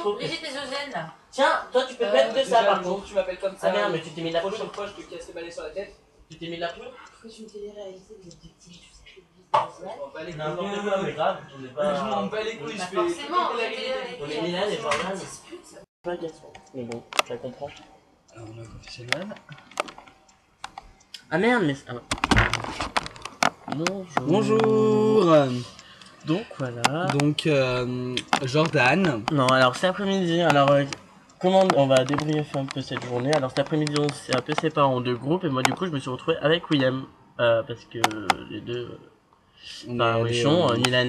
trouve. Brigitte et Josiane là. Tiens, toi tu peux te mettre de ça par contre. Tu m'appelles comme ça. Ah merde, mais tu t'es mis de la poudre. Prochaine fois, je te casse les balais sur la tête. Tu t'es mis de la poudre? Pourquoi tu me télé-réalités, vous êtes de petits, je sais que Brigitte et Je Josiane. m'en bats les couilles. N'importe quoi, mais grave, on est pas. Je m'en bats les couilles, je Pas fais. forcément, On est Milan et Jordan. Pas Gaston. Mais bon, je la comprends. Alors on a un confessionnal. Ah merde, mais. Ah ouais. Bonjour. Bonjour. Donc voilà. Donc Jordan. Non, alors cet après-midi, alors comment on va débriefer un peu cette journée. Alors cet après-midi, on s'est un peu séparés en deux groupes et moi du coup, je me suis retrouvé avec William parce que les deux, Richon, Milan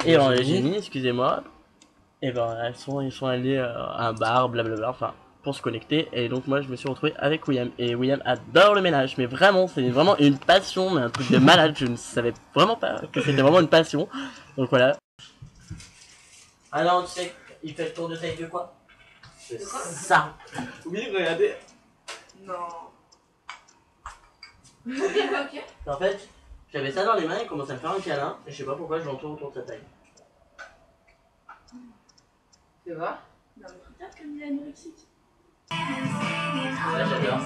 et Eugénie, excusez-moi. Et ben ils sont allés à un bar, blablabla, enfin pour se connecter. Et donc moi je me suis retrouvé avec William. Et William adore le ménage, mais vraiment c'est vraiment une passion, mais un truc de malade. Je ne savais vraiment pas que c'était vraiment une passion. Donc voilà. Ah non, tu sais, il fait le tour de taille de quoi? De quoi? Ça. Oui, regardez. Non. Ok. En fait, j'avais ça dans les mains, il commence à me faire un câlin. Et je sais pas pourquoi je l'entoure autour de sa taille. Tu vois? Non mais regarde comme il est anorexique. Là j'adore.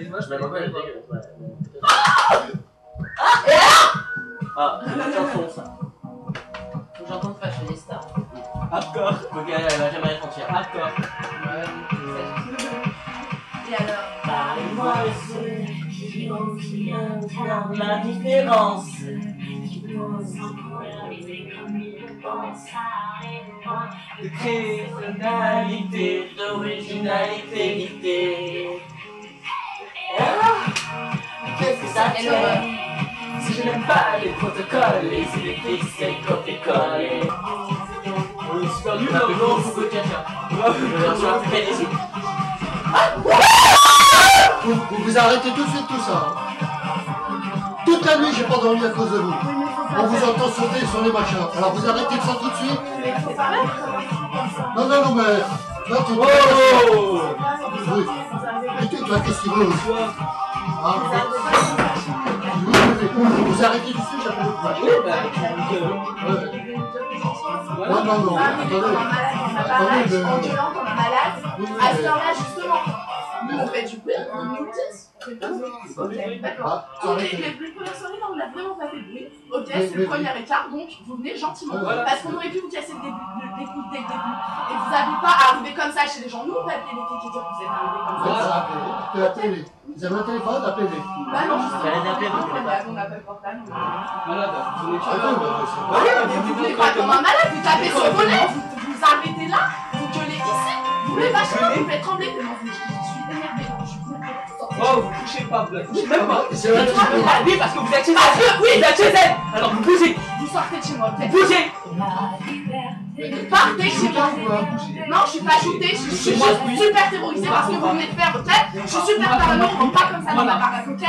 Moi, Je m'aime pas les dégueulasses, ouais. Ah, c'est une chanson ça. Faut que j'entende fashionista. hardcore. Ok, elle va jamais être entière. Hardcore. Et alors? Parlez-moi de ceux qui ont bien faire la différence. De personnalité, d'originalité, d'idée. Qu'est-ce que ça fait si je n'aime pas les protocoles, les idées c'est copier-coller? On est super nul Non, là, mais non, faut que tu fasses Vous arrêtez tout de suite tout ça. Toute la nuit, j'ai pas dormi à cause de vous. On vous entend sauter sur les machins. Alors vous arrêtez ça tout de suite. Mais il faut parler. Non, non, non, mais... Là, tu... Oh. Oui. Et toi, qu'est-ce que tu veux? Ah, vous arrêtez tout de suite, j'appelle le courage. Oui, bah, Non, non, non. Comme un malade dans sa baraque, en gueulant comme un malade. À cette heure-là, justement, nous on fait du bruit, on nous le dit. Ok, d'accord. Les plus premières soirées, là, on a vraiment pas fait de bruit. Ok, c'est le premier écart, donc vous venez gentiment. Parce qu'on aurait pu vous casser le début dès le début. Et vous n'avez pas arrivé comme ça chez les gens. Nous, on peut appeler les filles qui disent que vous êtes arrivés comme ça. Appelez-les. Vous avez un téléphone, appelez-les. Bah non, justement, Fallait les appeler, on appelle portable. malade. On est Vous venez pas comme un malade, vous tapez sur vos lèvres, vous arrêtez là, vous gueulez ici, vous voulez vachement, vous faites trembler tellement je suis énervée. Oh, vous touchez pas, vous la touchez même pas. C'est vrai que Ah oui, parce que vous êtes chez elle. Oui, vous êtes chez elle. Alors vous bougez. Vous sortez de chez moi, peut-être. Bougez. Partez chez moi. Non, je suis pas shootée, je suis juste super terrorisée par ce que vous venez de faire, ok? Je suis super parano, on rentre pas comme ça dans ma baraque, ok?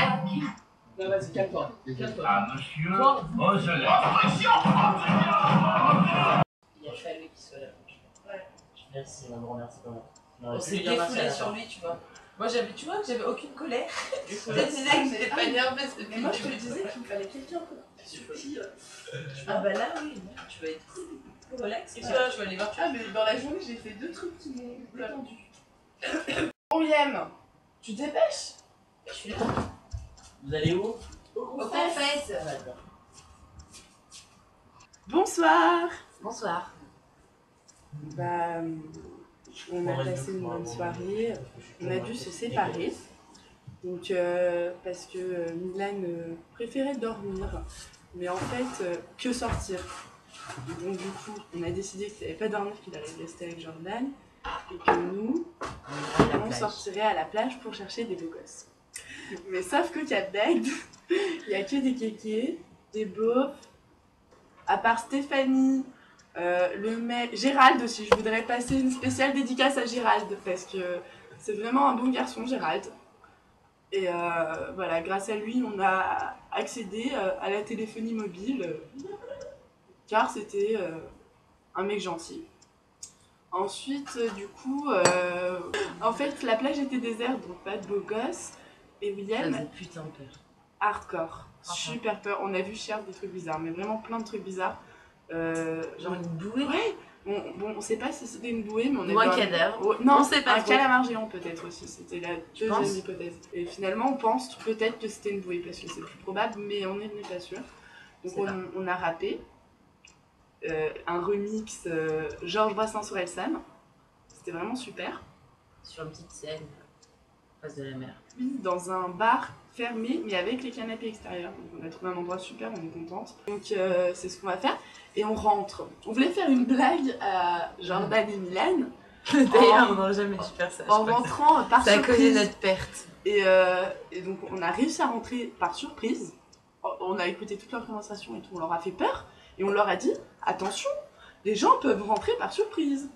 Non, vas-y, calme-toi. Calme-toi. Ah, monsieur, oh, je l'ai. Il a fallu qu'il soit là. Merci, ma grand-mère, c'est pas mal. On s'est défoulé sur lui, tu vois. Moi, tu vois que j'avais aucune colère. Je te disais que j'étais pas nerveuse. Mais moi, je te disais qu'il me fallait quelqu'un sur qui. Ah bah là, oui, tu vas être cool, relax. Et toi, tu vas aller voir. Ah, mais dans la journée, j'ai fait 2 trucs qui m'ont détendu. William, tu te dépêches? Je suis là. Vous allez où? Au fait. D'accord. Bonsoir. Bonsoir. Bah, on a passé une bonne soirée, on a dû se séparer. Donc, parce que Milan préférait dormir, mais en fait, que sortir. Donc, du coup, on a décidé qu'il n'allait pas dormir, qu'il allait rester avec Jordan, et que nous, on sortirait à la plage pour chercher des beaux gosses. Mais sauf que Cap d'Agde, il n'y a que des kékés, des beaufs, à part Stéphanie. Le mec, Gérald aussi, je voudrais passer une spéciale dédicace à Gérald parce que c'est vraiment un bon garçon, Gérald. Et voilà, grâce à lui, on a accédé à la téléphonie mobile car c'était un mec gentil. Ensuite, du coup, en fait, la plage était déserte, donc pas de beaux gosses. Et William. Ça faisait putain peur. hardcore. Super peur. On a vu Cher des trucs bizarres, mais vraiment plein de trucs bizarres. Genre une bouée. Ouais. On sait pas si c'était une bouée, mais on a Ou un vu cadavre. Non, On sait pas un trop. calamar géant peut-être aussi. C'était la deuxième penses hypothèse. Et finalement, on pense peut-être que c'était une bouée parce que c'est plus probable, mais on n'est pas sûr. Donc on a rappé un remix Georges Brassens sur Elsan. C'était vraiment super. Sur une petite scène, face de la mer. Oui, dans un bar fermé, mais avec les canapés extérieurs. Donc on a trouvé un endroit super, on est contente. Donc c'est ce qu'on va faire. Et on rentre. On voulait faire une blague à Jordan et Milan. D'ailleurs, on n'aurait jamais dû faire ça. En rentrant par Ça a causé surprise. notre perte. Et donc on a réussi à rentrer par surprise. On a écouté toute leur conversation et tout, on leur a fait peur. Et on leur a dit, attention, les gens peuvent rentrer par surprise.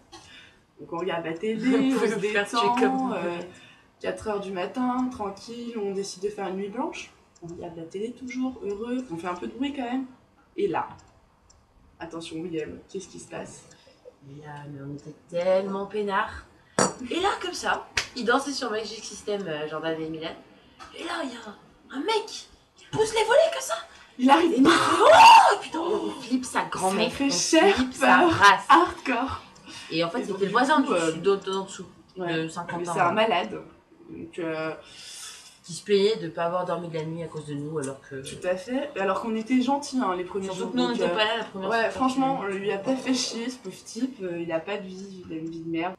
Donc on regarde la télé, on se détend, 4h du matin, tranquille, on décide de faire une nuit blanche. On regarde la télé toujours, heureux, on fait un peu de bruit quand même. Et là, attention William, qu'est-ce qui se passe? Et là, mais on était tellement peinards. Et là, comme ça, ils dansaient sur Magic System, Jordan et Milan. Et là, il y a un mec qui pousse les volets comme ça. Il arrive, Et oh putain, on flippe sa grand-mère. Ça fait On cher flippe sa peur. race. Hardcore. Et en fait, Et donc, c'était le voisin du coup, d'en dessous, Ouais. de 50 Mais ans. c'est un malade. Donc, Qui se plaignait de ne pas avoir dormi de la nuit à cause de nous, alors que. tout à fait. Alors qu'on était gentils hein, les premiers Surtout jours. que nous, on donc, n'était pas là la première fois. Ouais, franchement, on lui a pas fait chier ce pauvre type. Il a pas de vie, il a une vie de merde.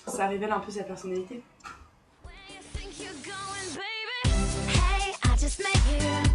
Ça révèle un peu sa personnalité. Where you think you're going, baby? Hey, I just met you.